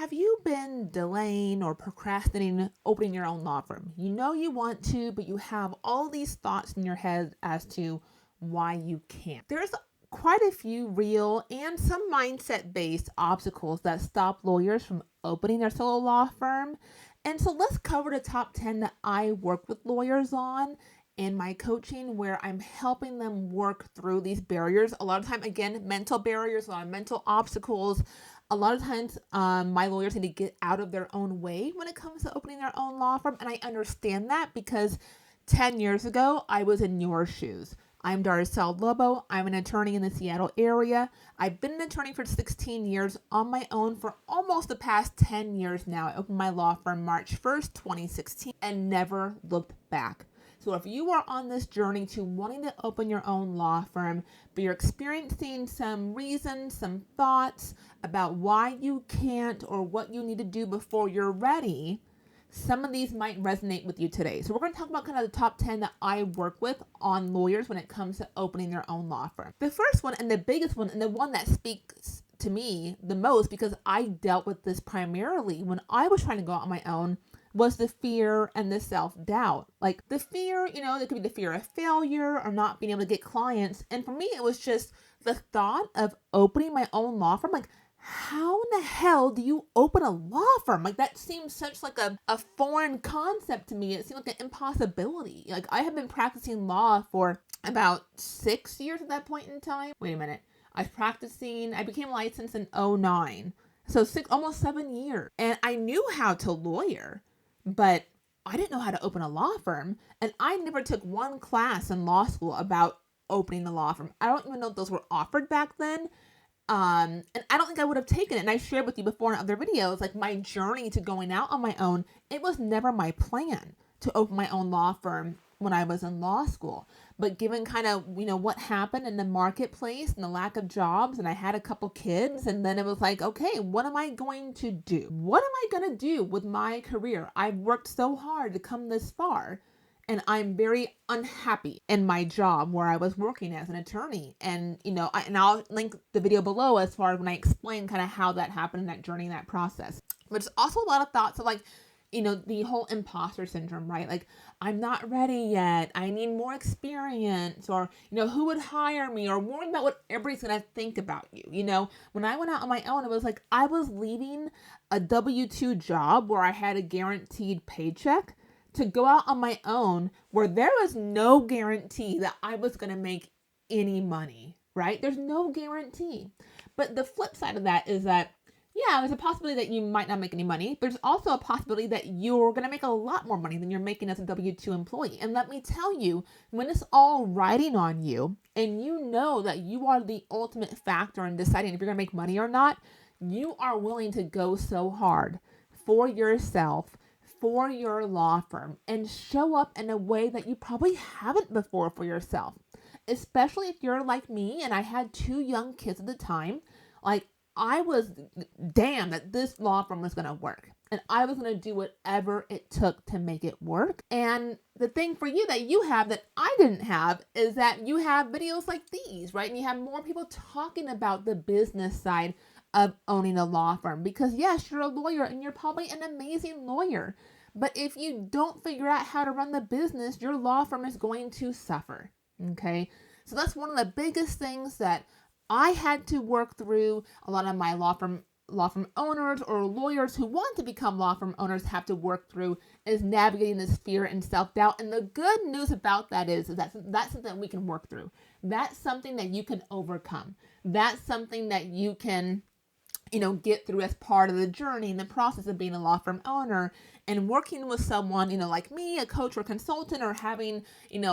Have you been delaying or procrastinating opening your own law firm? You know you want to, but you have all these thoughts in your head as to why you can't. There's quite a few real and some mindset based obstacles that stop lawyers from opening their solo law firm. And so let's cover the top 10 that I work with lawyers on in my coaching, where I'm helping them work through these barriers. A lot of time, again, mental barriers, a lot of mental obstacles. A lot of times, my lawyers need to get out of their own way when it comes to opening their own law firm. And I understand that because 10 years ago, I was in your shoes. I'm Darcel Lobo. I'm an attorney in the Seattle area. I've been an attorney for 16 years on my own for almost the past 10 years now. I opened my law firm March 1st, 2016, and never looked back. So if you are on this journey to wanting to open your own law firm, but you're experiencing some reasons, some thoughts about why you can't or what you need to do before you're ready, some of these might resonate with you today. So we're going to talk about kind of the top 10 that I work with on lawyers when it comes to opening their own law firm. The first one and the biggest one and the one that speaks to me the most, because I dealt with this primarily when I was trying to go out on my own, was the fear and the self-doubt. Like the fear, there could be the fear of failure or not being able to get clients. And for me, it was just the thought of opening my own law firm. Like, how in the hell do you open a law firm? Like, that seems such like a foreign concept to me. It seemed like an impossibility. Like, I have been practicing law for about 6 years at that point in time. Wait a minute. I became licensed in 2009. So almost 7 years. And I knew how to lawyer, but I didn't know how to open a law firm. And I never took one class in law school about opening a law firm. I don't even know if those were offered back then. And I don't think I would have taken it. And I shared with you before in other videos, like my journey to going out on my own. It was never my plan to open my own law firm when I was in law school. But given kind of, what happened in the marketplace and the lack of jobs, and I had a couple kids, and then it was like, okay, what am I going to do? What am I going to do with my career? I've worked so hard to come this far, and I'm very unhappy in my job where I was working as an attorney. And, and I'll link the video below as far as when I explain kind of how that happened in that journey, that process. But it's also a lot of thoughts of like, the whole imposter syndrome, right? Like, I'm not ready yet. I need more experience, or, who would hire me, or worrying about what everybody's going to think about you. When I went out on my own, it was like I was leaving a W-2 job where I had a guaranteed paycheck to go out on my own where there was no guarantee that I was going to make any money, right? There's no guarantee. But the flip side of that is that, yeah, there's a possibility that you might not make any money. There's also a possibility that you're going to make a lot more money than you're making as a W-2 employee. And let me tell you, when it's all riding on you and you know that you are the ultimate factor in deciding if you're going to make money or not, you are willing to go so hard for yourself, for your law firm, and show up in a way that you probably haven't before for yourself. Especially if you're like me and I had 2 young kids at the time. Like, I was damn that this law firm was going to work. And I was going to do whatever it took to make it work. And the thing for you that you have that I didn't have is that you have videos like these, right? And you have more people talking about the business side of owning a law firm. Because yes, you're a lawyer and you're probably an amazing lawyer. But if you don't figure out how to run the business, your law firm is going to suffer. Okay? So that's one of the biggest things that I had to work through. A lot of my law firm owners or lawyers who want to become law firm owners have to work through is navigating this fear and self-doubt. And the good news about that is that that's something we can work through. That's something that you can overcome. That's something that you can, get through as part of the journey and the process of being a law firm owner. And working with someone, like me, a coach or consultant, or having,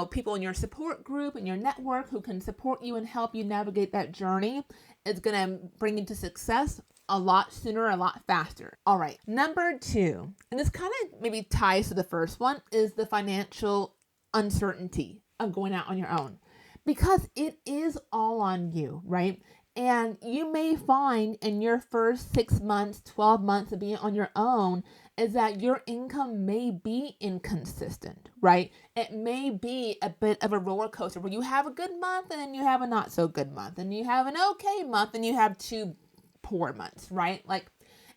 people in your support group and your network who can support you and help you navigate that journey is going to bring you to success a lot sooner, a lot faster. All right. Number 2, and this kind of maybe ties to the first one, is the financial uncertainty of going out on your own, because it is all on you, right? And you may find in your first 6 months, 12 months of being on your own is that your income may be inconsistent, right? It may be a bit of a roller coaster where you have a good month and then you have a not so good month, and you have an okay month and you have 2 poor months, right? Like,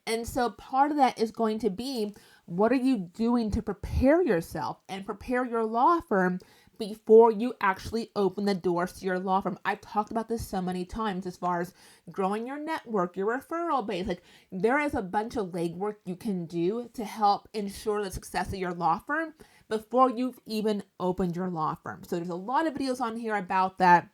And so part of that is going to be, what are you doing to prepare yourself and prepare your law firm before you actually open the doors to your law firm? I've talked about this so many times as far as growing your network, your referral base. Like, there is a bunch of legwork you can do to help ensure the success of your law firm before you've even opened your law firm. So there's a lot of videos on here about that,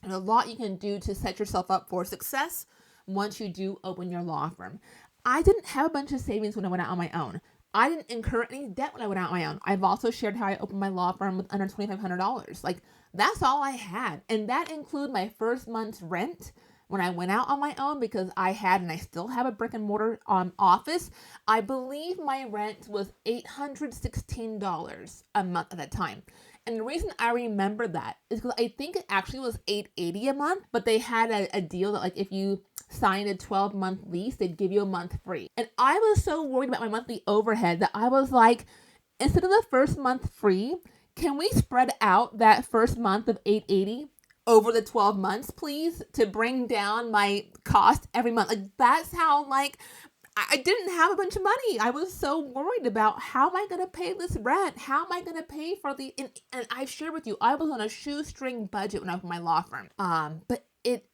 and a lot you can do to set yourself up for success once you do open your law firm. I didn't have a bunch of savings when I went out on my own. I didn't incur any debt when I went out on my own. I've also shared how I opened my law firm with under $2,500. Like, that's all I had. And that included my first month's rent when I went out on my own, because I had, and I still have, a brick and mortar office. I believe my rent was $816 a month at that time. And the reason I remember that is because I think it actually was $880 a month, but they had a deal that, like, if you signed a 12-month lease, they'd give you a month free. And I was so worried about my monthly overhead that I was like, instead of the first month free, can we spread out that first month of $880 over the 12 months, please, to bring down my cost every month? Like, that's how, like, I didn't have a bunch of money. I was so worried about, how am I going to pay this rent? How am I going to pay for the, and I've shared with you, I was on a shoestring budget when I opened my law firm. But it,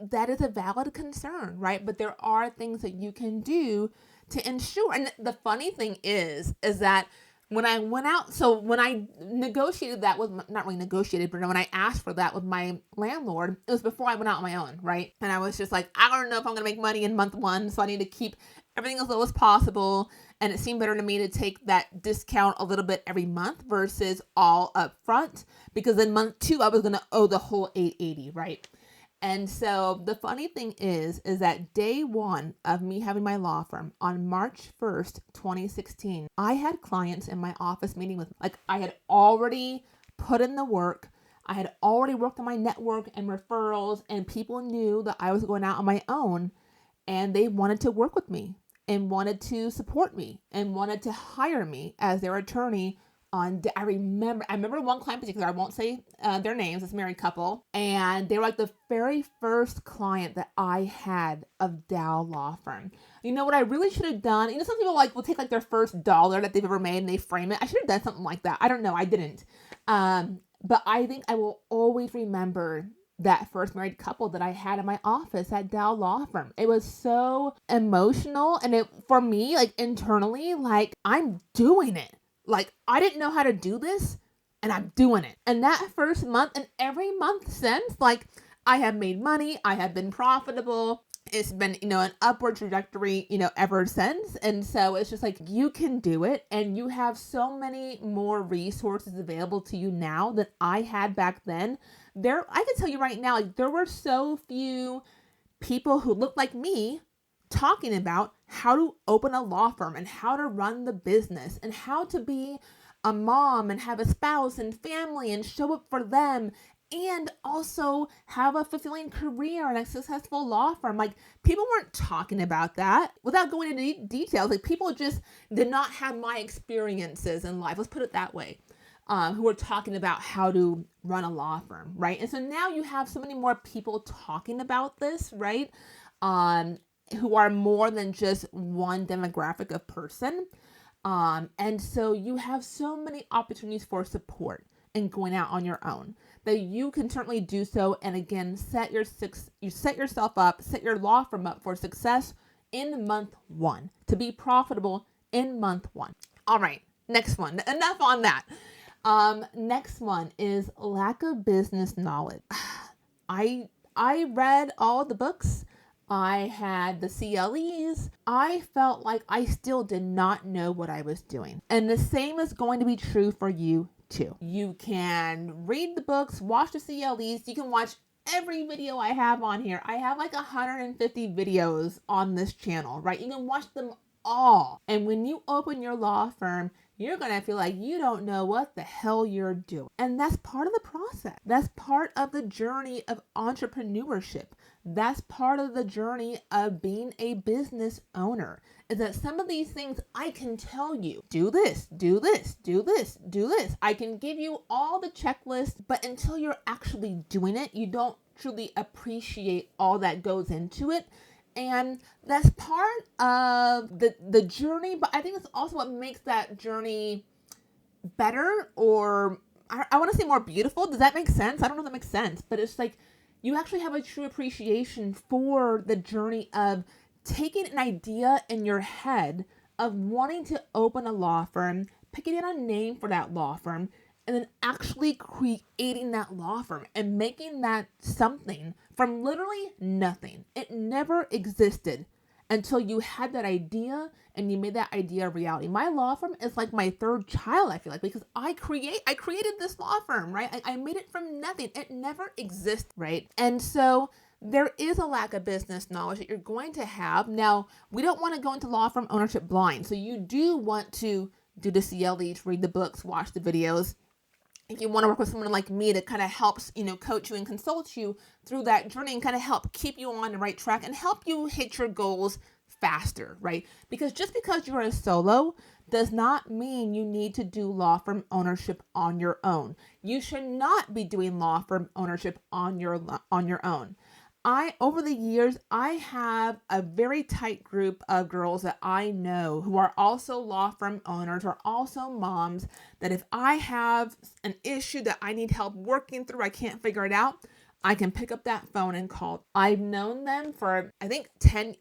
that is a valid concern, right? But there are things that you can do to ensure. And the funny thing is that when I went out, so when I negotiated that with, not really negotiated, but when I asked for that with my landlord, it was before I went out on my own, right? And I was just like, I don't know if I'm going to make money in month one, so I need to keep everything as low as possible. And it seemed better to me to take that discount a little bit every month versus all up front, because in month two, I was going to owe the whole $880, right? And so the funny thing is that day one of me having my law firm, on March 1st, 2016, I had clients in my office meeting with me. Like, I had already put in the work. I had already worked on my network and referrals, and people knew that I was going out on my own, and they wanted to work with me and wanted to support me and wanted to hire me as their attorney. I remember one client in particular, I won't say their names, it's a married couple, and they were like the very first client that I had of Dow Law Firm. You know what I really should have done? Some people will take like their first dollar that they've ever made and they frame it. I should have done something like that. I don't know, I didn't. But I think I will always remember that first married couple that I had in my office at Dow Law Firm. It was so emotional, and it, for me, like internally, like, I'm doing it. Like, I didn't know how to do this, and I'm doing it. And that first month, and every month since, like, I have made money, I have been profitable. It's been, an upward trajectory, ever since. And so it's just like, you can do it, and you have so many more resources available to you now than I had back then. I can tell you right now, like, there were so few people who looked like me talking about how to open a law firm and how to run the business and how to be a mom and have a spouse and family and show up for them and also have a fulfilling career and a successful law firm. Like, people weren't talking about that. Without going into details, like, people just did not have my experiences in life, let's put it that way, who were talking about how to run a law firm, right? And so now you have so many more people talking about this, right? Who are more than just one demographic of person. And so you have so many opportunities for support and going out on your own that you can certainly do so. And again, set yourself up, set your law firm up for success in month one, to be profitable in month one. All right, next one. Enough on that. Next one is lack of business knowledge. I read all the books. I had the CLEs. I felt like I still did not know what I was doing. And the same is going to be true for you too. You can read the books, watch the CLEs. You can watch every video I have on here. I have like 150 videos on this channel, right? You can watch them all. And when you open your law firm, you're going to feel like you don't know what the hell you're doing. And that's part of the process. That's part of the journey of entrepreneurship. That's part of the journey of being a business owner, is that some of these things I can tell you, do this, do this, do this, do this. I can give you all the checklists, but until you're actually doing it, you don't truly appreciate all that goes into it. And that's part of the journey, but I think it's also what makes that journey better, or I want to say more beautiful. Does that make sense? I don't know if that makes sense, but it's like you actually have a true appreciation for the journey of taking an idea in your head of wanting to open a law firm, picking out a name for that law firm, and then actually creating that law firm and making that something from literally nothing. It never existed until you had that idea and you made that idea a reality. My law firm is like my third child, I feel like, because I created this law firm, right? I made it from nothing. It never existed, right? And so there is a lack of business knowledge that you're going to have. Now, we don't want to go into law firm ownership blind. So you do want to do the CLEs, read the books, watch the videos. If you want to work with someone like me that kind of helps, coach you and consult you through that journey and kind of help keep you on the right track and help you hit your goals faster, right? Because just because you're a solo does not mean you need to do law firm ownership on your own. You should not be doing law firm ownership on your own. Over the years, I have a very tight group of girls that I know who are also law firm owners or also moms, that if I have an issue that I need help working through, I can't figure it out, I can pick up that phone and call. I've known them for, I think,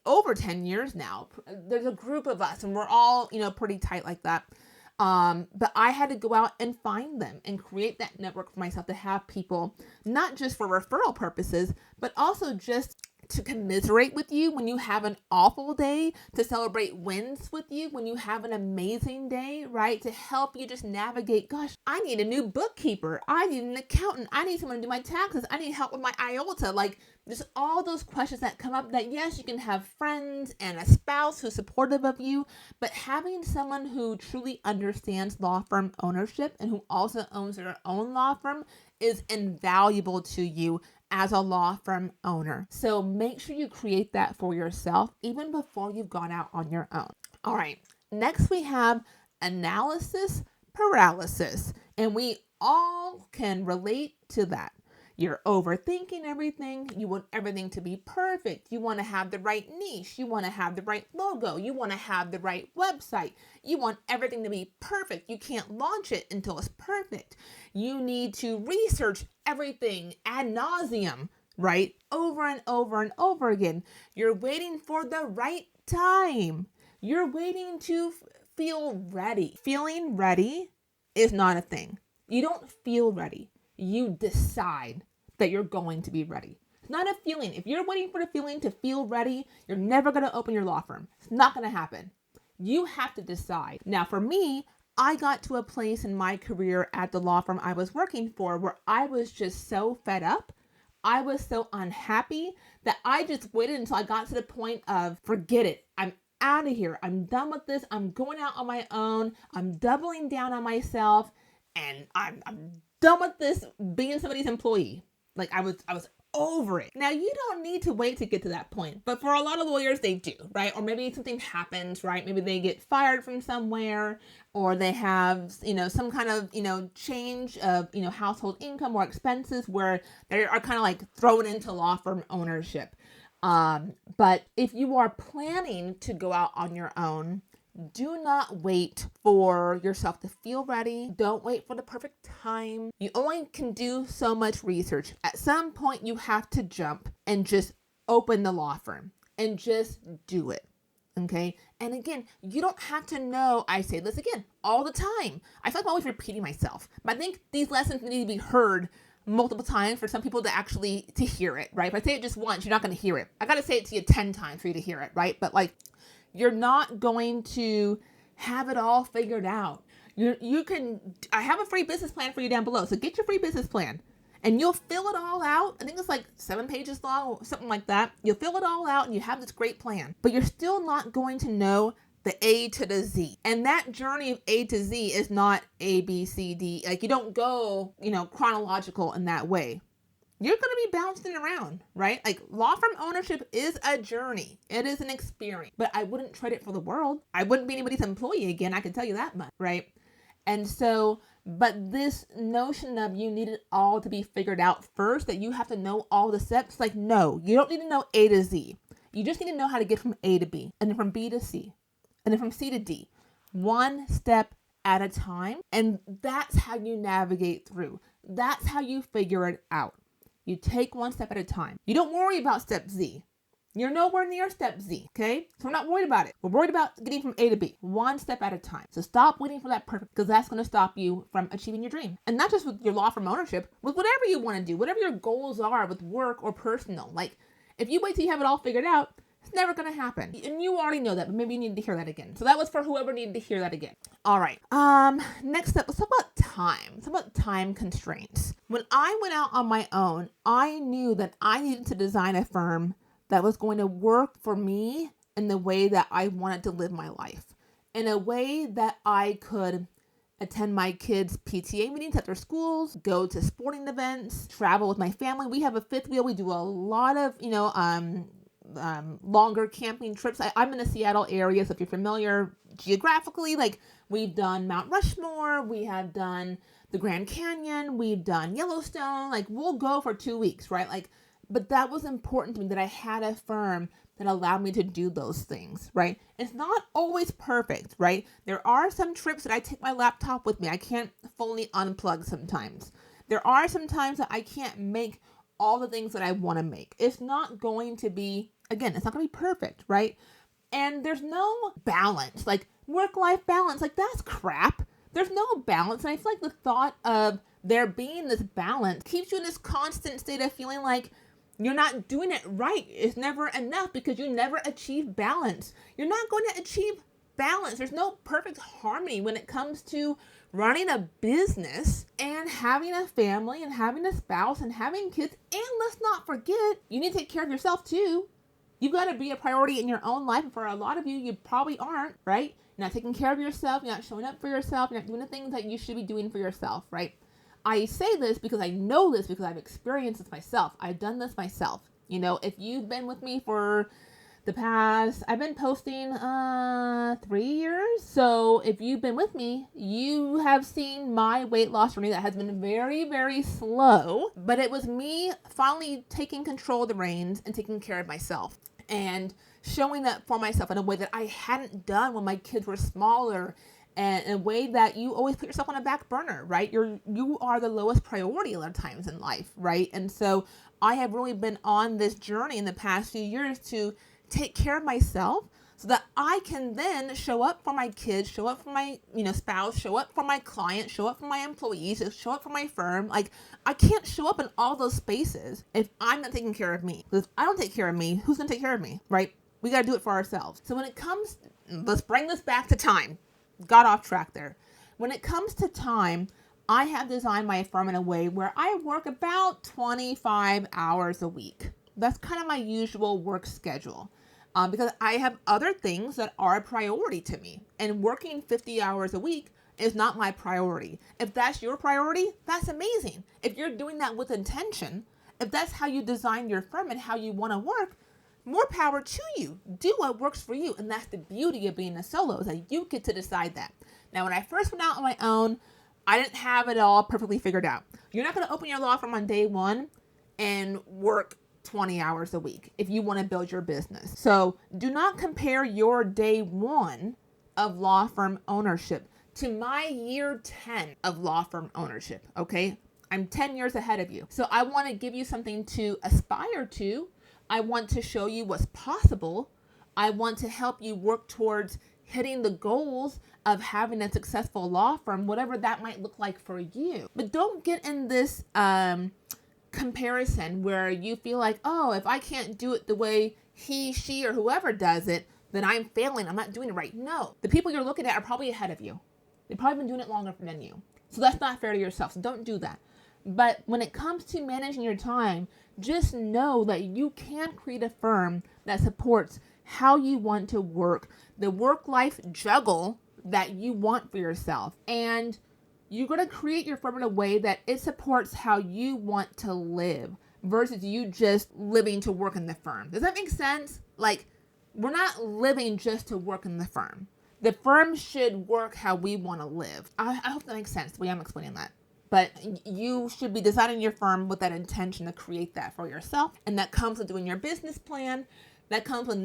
over 10 years now. There's a group of us and we're all, pretty tight like that. But I had to go out and find them and create that network for myself to have people, not just for referral purposes, but also just to commiserate with you when you have an awful day, to celebrate wins with you when you have an amazing day, right? To help you just navigate, gosh, I need a new bookkeeper. I need an accountant. I need someone to do my taxes. I need help with my IOTA. Like, just all those questions that come up that, yes, you can have friends and a spouse who's supportive of you, but having someone who truly understands law firm ownership and who also owns their own law firm is invaluable to you as a law firm owner. So make sure you create that for yourself even before you've gone out on your own. All right, next we have analysis paralysis, and we all can relate to that. You're overthinking everything. You want everything to be perfect. You want to have the right niche. You want to have the right logo. You want to have the right website. You want everything to be perfect. You can't launch it until it's perfect. You need to research everything ad nauseum, right? Over and over and over again. You're waiting for the right time. You're waiting to feel ready. Feeling ready is not a thing. You don't feel ready. You decide that you're going to be ready. It's not a feeling. If you're waiting for the feeling to feel ready, you're never going to open your law firm. It's not going to happen. You have to decide. Now, for me, I got to a place in my career at the law firm I was working for where I was just so fed up. I was so unhappy that I just waited until I got to the point of, forget it. I'm out of here. I'm done with this. I'm going out on my own. I'm doubling down on myself. And I'm done with this being somebody's employee. Like I was over it. Now, you don't need to wait to get to that point, but for a lot of lawyers, they do, right? Or maybe something happens, right? Maybe they get fired from somewhere, or they have, some kind of, change of, household income or expenses where they are kind of like thrown into law firm ownership. But if you are planning to go out on your own, do not wait for yourself to feel ready. Don't wait for the perfect time. You only can do so much research. At some point, you have to jump and just open the law firm and just do it. Okay? And again, you don't have to know, I say this again all the time. I feel like I'm always repeating myself, but I think these lessons need to be heard multiple times for some people to actually to hear it, right? If I say it just once, you're not going to hear it. I got to say it to you 10 times for you to hear it, right? But like, you're not going to have it all figured out. I have a free business plan for you down below. So get your free business plan and you'll fill it all out. I think it's like 7 pages long or something like that. You'll fill it all out and you have this great plan, but you're still not going to know the A to the Z. And that journey of A to Z is not A, B, C, D. Like you don't go, chronological in that way. You're going to be bouncing around, right? Like law firm ownership is a journey. It is an experience, but I wouldn't trade it for the world. I wouldn't be anybody's employee again. I can tell you that much, right? And so, but this notion of you need it all to be figured out first, that you have to know all the steps, like, no, you don't need to know A to Z. You just need to know how to get from A to B, and then from B to C, and then from C to D, one step at a time. And that's how you navigate through. That's how you figure it out. You take one step at a time. You don't worry about step Z. You're nowhere near step Z, okay? So we're not worried about it. We're worried about getting from A to B, one step at a time. So stop waiting for that perfect, because that's going to stop you from achieving your dream. And not just with your law firm ownership, with whatever you want to do, whatever your goals are with work or personal. Like, if you wait till you have it all figured out, it's never going to happen. And you already know that, but maybe you need to hear that again. So that was for whoever needed to hear that again. All right. Next up, let's talk about time. Let's talk about time constraints. When I went out on my own, I knew that I needed to design a firm that was going to work for me in the way that I wanted to live my life, in a way that I could attend my kids' PTA meetings at their schools, go to sporting events, travel with my family. We have a fifth wheel. We do a lot of, longer camping trips. I'm in the Seattle area, so if you're familiar geographically, like we've done Mount Rushmore, we have done the Grand Canyon, we've done Yellowstone. Like we'll go for 2 weeks, right? Like, but that was important to me that I had a firm that allowed me to do those things, right? It's not always perfect, right? There are some trips that I take my laptop with me. I can't fully unplug sometimes. There are some times that I can't make all the things that I want to make. It's not going to be, again, it's not going to be perfect, right? And there's no balance, like work-life balance, like that's crap. There's no balance. And I feel like the thought of there being this balance keeps you in this constant state of feeling like you're not doing it right. It's never enough because you never achieve balance. You're not going to achieve balance. There's no perfect harmony when it comes to running a business and having a family and having a spouse and having kids. And let's not forget, you need to take care of yourself too. You've got to be a priority in your own life. And for a lot of you, you probably aren't, right? You're not taking care of yourself. You're not showing up for yourself. You're not doing the things that you should be doing for yourself, right? I say this because I know this because I've experienced this myself. I've done this myself. You know, if you've been with me for the past, I've been posting 3 years. So if you've been with me, you have seen my weight loss journey that has been very, very slow. But it was me finally taking control of the reins and taking care of myself and showing that for myself in a way that I hadn't done when my kids were smaller, and in a way that you always put yourself on a back burner, right? You are the lowest priority a lot of times in life, right? And so I have really been on this journey in the past few years to take care of myself so that I can then show up for my kids, show up for my, spouse, show up for my clients, show up for my employees, show up for my firm. Like, I can't show up in all those spaces if I'm not taking care of me. Because if I don't take care of me, who's going to take care of me, right? We got to do it for ourselves. So when it comes, let's bring this back to time. Got off track there. When it comes to time, I have designed my firm in a way where I work about 25 hours a week. That's kind of my usual work schedule because I have other things that are a priority to me. And working 50 hours a week is not my priority. If that's your priority, that's amazing. If you're doing that with intention, if that's how you design your firm and how you want to work, more power to you. Do what works for you. And that's the beauty of being a solo, is that you get to decide that. Now, when I first went out on my own, I didn't have it all perfectly figured out. You're not going to open your law firm on day one and work 20 hours a week if you want to build your business. So do not compare your day one of law firm ownership to my year 10 of law firm ownership. Okay. I'm 10 years ahead of you. So I want to give you something to aspire to. I want to show you what's possible. I want to help you work towards hitting the goals of having a successful law firm, whatever that might look like for you. But don't get in this comparison where you feel like, oh, if I can't do it the way he, she, or whoever does it, then I'm failing. I'm not doing it right. No, the people you're looking at are probably ahead of you. They've probably been doing it longer than you. So that's not fair to yourself. So don't do that. But when it comes to managing your time, just know that you can create a firm that supports how you want to work, the work-life juggle that you want for yourself. And you're going to create your firm in a way that it supports how you want to live versus you just living to work in the firm. Does that make sense? Like, we're not living just to work in the firm. The firm should work how we want to live. I hope that makes sense the way I'm explaining that. But you should be designing your firm with that intention to create that for yourself. And that comes with doing your business plan. that comes with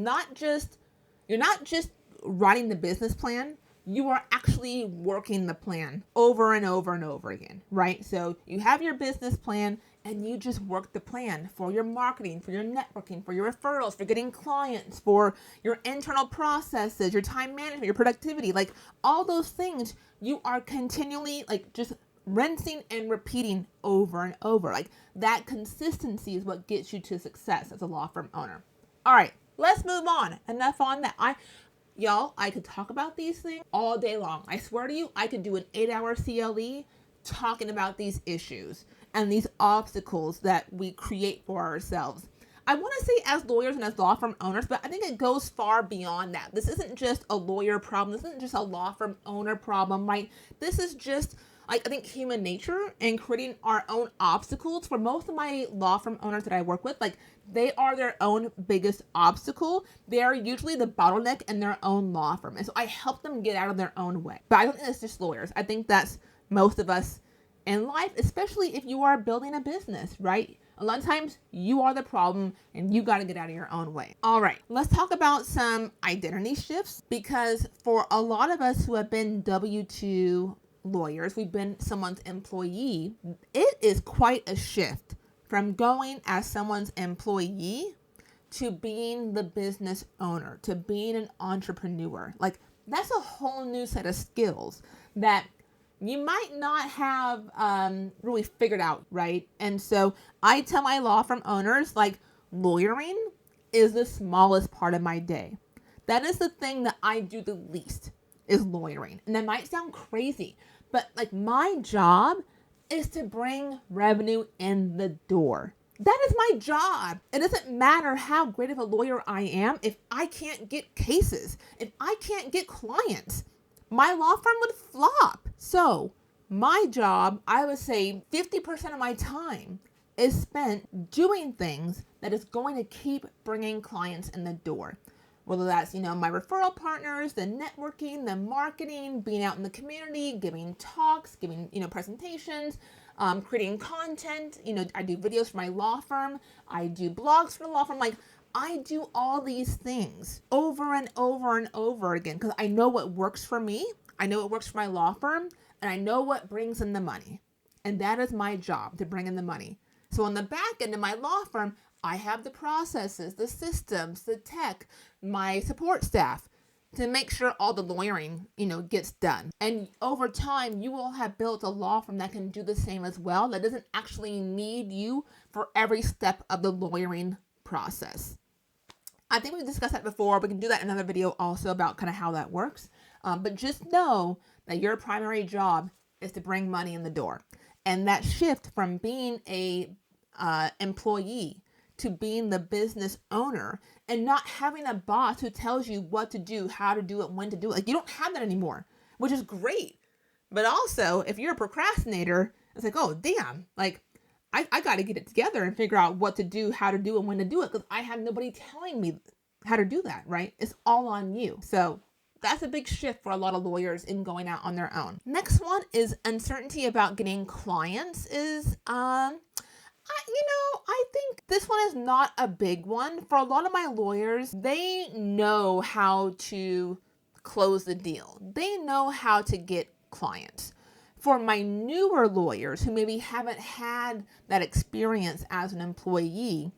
you're not just writing the business plan, you are actually working the plan over and over and over again, right? So you have your business plan and you just work the plan for your marketing, for your networking, for your referrals, for getting clients, for your internal processes, your time management, your productivity, like all those things you are continually like just rinsing and repeating over and over. Like that consistency is what gets you to success as a law firm owner. All right, let's move on. Enough on that. Y'all, I could talk about these things all day long. I swear to you, I could do an 8-hour CLE talking about these issues and these obstacles that we create for ourselves. I want to say as lawyers and as law firm owners, but I think it goes far beyond that. This isn't just a lawyer problem. This isn't just a law firm owner problem, right? This is just like, I think human nature and creating our own obstacles. For most of my law firm owners that I work with, like they are their own biggest obstacle. They are usually the bottleneck in their own law firm. And so I help them get out of their own way. But I don't think it's just lawyers. I think that's most of us in life, especially if you are building a business, right? A lot of times you are the problem and you got to get out of your own way. All right, let's talk about some identity shifts, because for a lot of us who have been W-2 lawyers, we've been someone's employee, it is quite a shift from going as someone's employee to being the business owner, to being an entrepreneur. Like that's a whole new set of skills that you might not have really figured out, right? And so I tell my law firm owners, like, lawyering is the smallest part of my day. That is the thing that I do the least, is lawyering. And that might sound crazy, but like my job is to bring revenue in the door. That is my job. It doesn't matter how great of a lawyer I am if I can't get cases, if I can't get clients. My law firm would flop. So my job, I would say 50% of my time is spent doing things that is going to keep bringing clients in the door. Whether that's, my referral partners, the networking, the marketing, being out in the community, giving talks, giving, presentations, creating content. I do videos for my law firm. I do blogs for the law firm. Like, I do all these things over and over and over again because I know what works for me. I know what works for my law firm, and I know what brings in the money. And that is my job, to bring in the money. So on the back end of my law firm, I have the processes, the systems, the tech, my support staff to make sure all the lawyering, gets done. And over time, you will have built a law firm that can do the same as well, that doesn't actually need you for every step of the lawyering process. I think we discussed that before. We can do that in another video also about kind of how that works. But just know that your primary job is to bring money in the door. And that shift from being a employee to being the business owner and not having a boss who tells you what to do, how to do it, when to do it. Like, you don't have that anymore, which is great. But also, if you're a procrastinator, it's like, oh, damn, like, I got to get it together and figure out what to do, how to do it, when to do it, because I have nobody telling me how to do that, right? It's all on you. So that's a big shift for a lot of lawyers in going out on their own. Next one is uncertainty about getting clients is, I think this one is not a big one. For a lot of my lawyers, they know how to close the deal. They know how to get clients. For my newer lawyers who maybe haven't had that experience as an employee,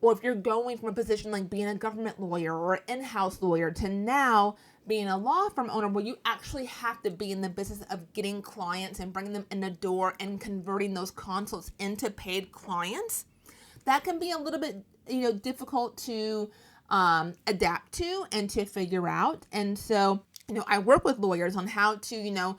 or if you're going from a position like being a government lawyer or an in-house lawyer to now being a law firm owner where you actually have to be in the business of getting clients and bringing them in the door and converting those consults into paid clients, that can be a little bit, difficult to adapt to and to figure out. And so, I work with lawyers on how to,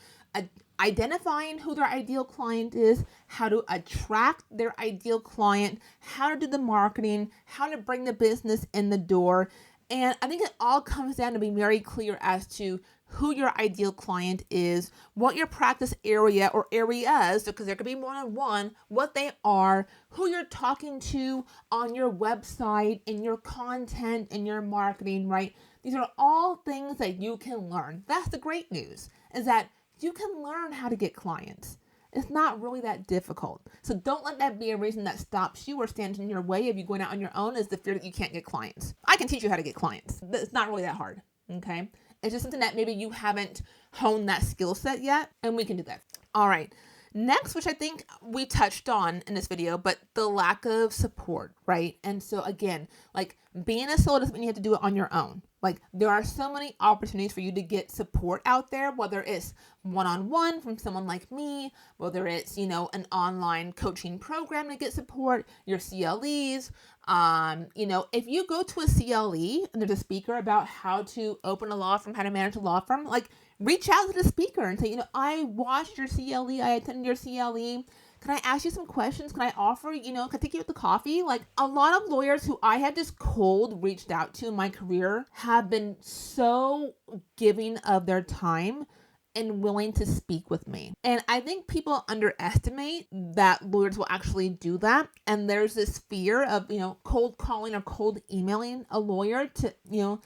identifying who their ideal client is, how to attract their ideal client, how to do the marketing, how to bring the business in the door. And I think it all comes down to being very clear as to who your ideal client is, what your practice area or areas, because there could be more than one, what they are, who you're talking to on your website, in your content, in your marketing, right? These are all things that you can learn. That's the great news, is that you can learn how to get clients. It's not really that difficult. So don't let that be a reason that stops you or stands in your way of you going out on your own, is the fear that you can't get clients. I can teach you how to get clients. It's not really that hard, okay? It's just something that maybe you haven't honed that skill set yet, and we can do that. All right. Next, which I think we touched on in this video, but the lack of support, right? And so again, like being a solo doesn't mean you have to do it on your own. Like there are so many opportunities for you to get support out there, whether it's one-on-one from someone like me, whether it's, an online coaching program to get support, your CLEs. If you go to a CLE and there's a speaker about how to open a law firm, how to manage a law firm, like reach out to the speaker and say, I watched your CLE, I attended your CLE. Can I ask you some questions? Can I offer, can I take you out to coffee? Like a lot of lawyers who I have just cold reached out to in my career have been so giving of their time and willing to speak with me. And I think people underestimate that lawyers will actually do that. And there's this fear of, cold calling or cold emailing a lawyer to,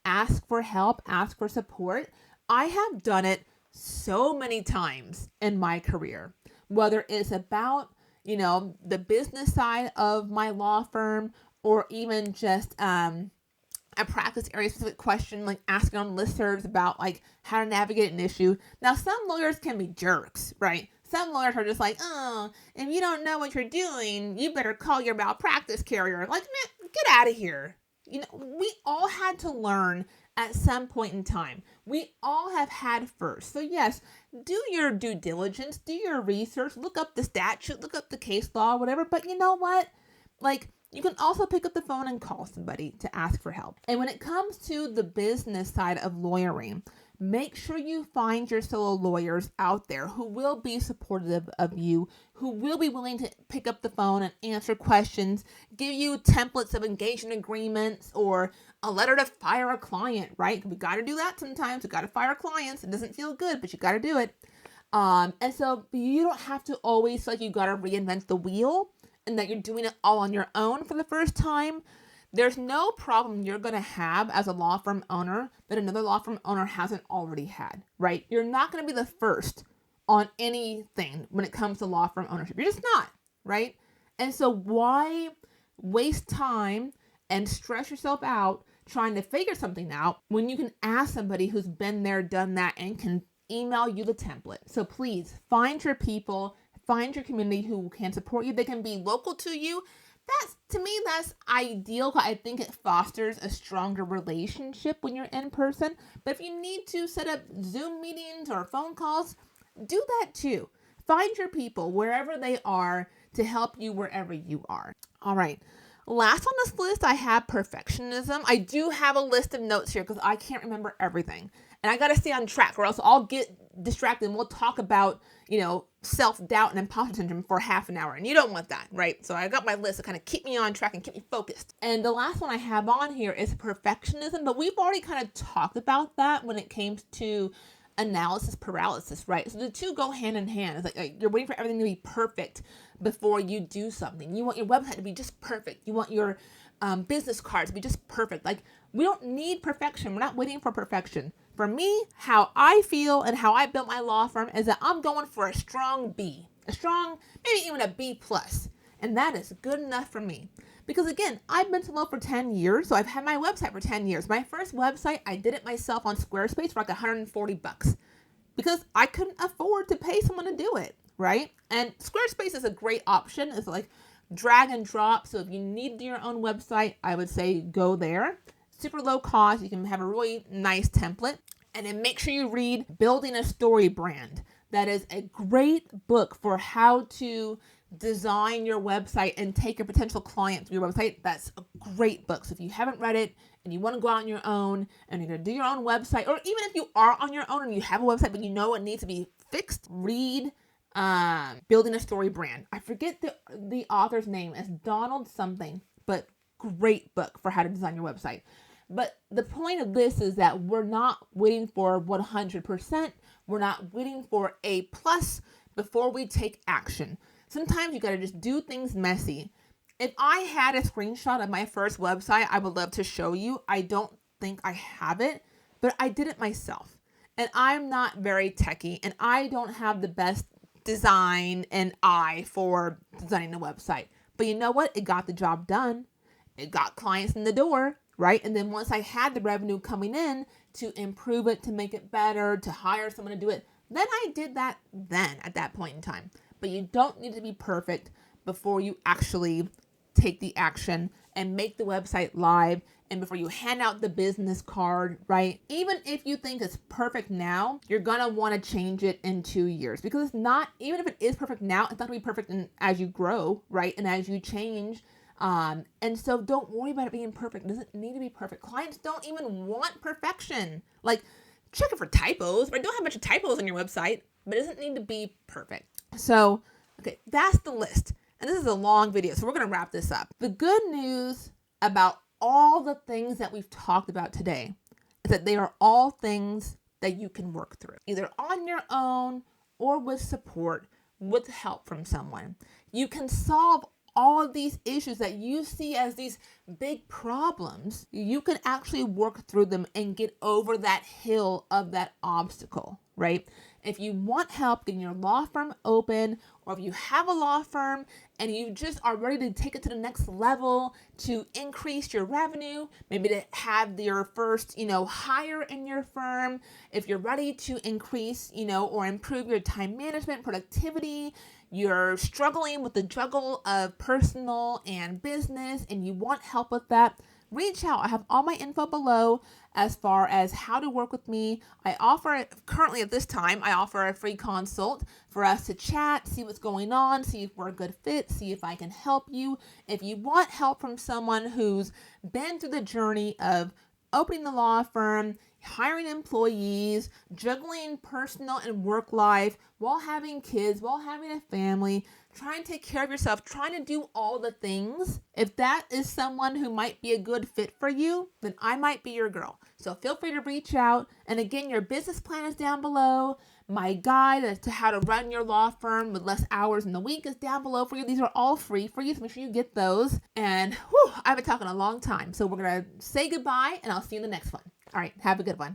ask for help, ask for support. I have done it so many times in my career, whether it's about, the business side of my law firm or even just a practice area specific question, like asking on listservs about like how to navigate an issue. Now, some lawyers can be jerks, right? Some lawyers are just like, oh, if you don't know what you're doing, you better call your malpractice carrier. Like, man, get out of here. We all had to learn at some point in time. We all have had first. So yes, do your due diligence, do your research, look up the statute, look up the case law, whatever. But you know what? Like, you can also pick up the phone and call somebody to ask for help. And when it comes to the business side of lawyering, make sure you find your solo lawyers out there who will be supportive of you, who will be willing to pick up the phone and answer questions, give you templates of engagement agreements or a letter to fire a client, right? We got to do that sometimes. We got to fire clients. It doesn't feel good, but you got to do it. And so you don't have to always feel like you got to reinvent the wheel and that you're doing it all on your own for the first time. There's no problem you're going to have as a law firm owner that another law firm owner hasn't already had, right? You're not going to be the first on anything when it comes to law firm ownership. You're just not, right? And so why waste time and stress yourself out trying to figure something out when you can ask somebody who's been there, done that, and can email you the template? So please find your people, find your community who can support you. They can be local to you. That's ideal. I think it fosters a stronger relationship when you're in person. But if you need to set up Zoom meetings or phone calls, do that too. Find your people wherever they are to help you wherever you are. All right. Last on this list, I have perfectionism. I do have a list of notes here because I can't remember everything. And I got to stay on track or else I'll get distracted and we'll talk about, self-doubt and imposter syndrome for half an hour. And you don't want that, right? So I got my list to kind of keep me on track and keep me focused. And the last one I have on here is perfectionism, but we've already kind of talked about that when it came to analysis paralysis, right? So the two go hand in hand. It's like you're waiting for everything to be perfect before you do something. You want your website to be just perfect. You want your business cards to be just perfect. Like, we don't need perfection. We're not waiting for perfection. For me, how I feel and how I built my law firm is that I'm going for a strong B, maybe even a B plus. And that is good enough for me. Because again, I've been solo for 10 years, so I've had my website for 10 years. My first website, I did it myself on Squarespace for like $140 because I couldn't afford to pay someone to do it, right? And Squarespace is a great option. It's like drag and drop. So if you need your own website, I would say go there. Super low cost. You can have a really nice template. And then make sure you read Building a Story Brand. That is a great book for how to design your website and take a potential client to your website. That's a great book. So if you haven't read it and you want to go out on your own and you're going to do your own website, or even if you are on your own and you have a website but you know it needs to be fixed, read Building a Story Brand. I forget the author's name. It's Donald something, but great book for how to design your website. But the point of this is that we're not waiting for 100%. We're not waiting for A+ before we take action. Sometimes you got to just do things messy. If I had a screenshot of my first website, I would love to show you. I don't think I have it, but I did it myself. And I'm not very techy, and I don't have the best design and eye for designing a website. But you know what? It got the job done. It got clients in the door, right? And then once I had the revenue coming in to improve it, to make it better, to hire someone to do it, then I did that then at that point in time. But you don't need to be perfect before you actually take the action and make the website live, and before you hand out the business card, right? Even if you think it's perfect now, you're gonna want to change it in 2 years, because it's not, even if it is perfect now, it's not gonna be perfect as you grow, right? And as you change. And so don't worry about it being perfect. It doesn't need to be perfect. Clients don't even want perfection. Like, check it for typos, but don't have a bunch of typos on your website, but it doesn't need to be perfect. So, okay, that's the list. And this is a long video, so we're going to wrap this up. The good news about all the things that we've talked about today is that they are all things that you can work through, either on your own or with support, with help from someone. You can solve all of these issues that you see as these big problems. You can actually work through them and get over that hill of that obstacle, right? If you want help getting your law firm open, or if you have a law firm and you just are ready to take it to the next level to increase your revenue, maybe to have your first, hire in your firm, if you're ready to increase, or improve your time management, productivity, you're struggling with the juggle of personal and business, and you want help with that, reach out. I have all my info below as far as how to work with me. I offer, currently at this time, I offer a free consult for us to chat, see what's going on, see if we're a good fit, see if I can help you. If you want help from someone who's been through the journey of opening the law firm, hiring employees, juggling personal and work life while having kids, while having a family, trying to take care of yourself, trying to do all the things. If that is someone who might be a good fit for you, then I might be your girl. So feel free to reach out. And again, your business plan is down below. My guide as to how to run your law firm with less hours in the week is down below for you. These are all free for you, so make sure you get those. And I've been talking a long time, so we're going to say goodbye, and I'll see you in the next one. All right, have a good one.